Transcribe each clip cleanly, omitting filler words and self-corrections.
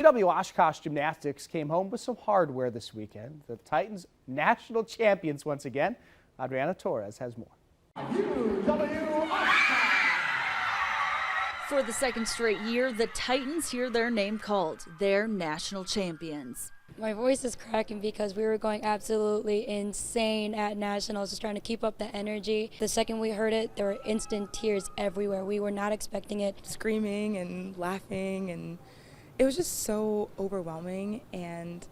UW-Oshkosh Gymnastics came home with some hardware this weekend. The Titans national champions once again. Adriana Torres has more. For the second straight year, the Titans hear their name called. They're national champions. My voice is cracking because we were going absolutely insane at nationals, just trying to keep up the energy. The second we heard it, there were instant tears everywhere. We were not expecting it. Screaming and laughing, and it was just so overwhelming and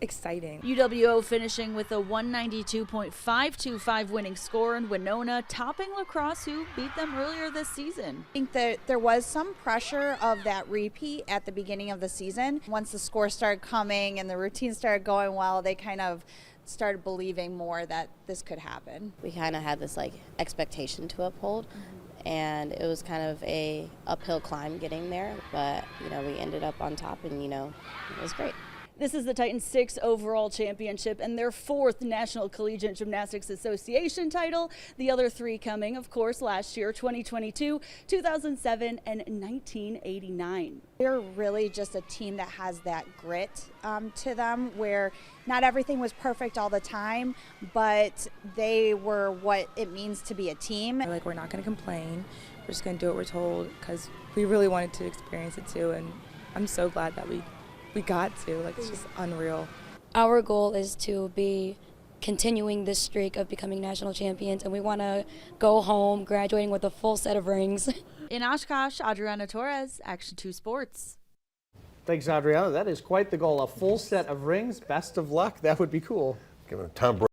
exciting. UW-O finishing with a 192.525 winning score, and Winona topping La Crosse, who beat them earlier this season. I think that there was some pressure of that repeat at the beginning of the season. Once the score started coming and the routine started going well, they kind of started believing more that this could happen. We kind of had this expectation to uphold, and it was kind of a uphill climb getting there, but we ended up on top, and it was great. This is the Titans' 6th overall championship and their 4th National Collegiate Gymnastics Association title. The other 3 coming, of course, last year, 2022, 2007, and 1989. They're really just a team that has that grit to them, where not everything was perfect all the time, but they were what it means to be a team. We're not going to complain. We're just going to do what we're told because we really wanted to experience it too, and I'm so glad that we got to. It's just unreal. Our goal is to be continuing this streak of becoming national champions, and we want to go home graduating with a full set of rings. In Oshkosh, Adriana Torres, Action 2 Sports. Thanks, Adriana. That is quite the goal. A full set of rings. Best of luck. That would be cool. Giving Tom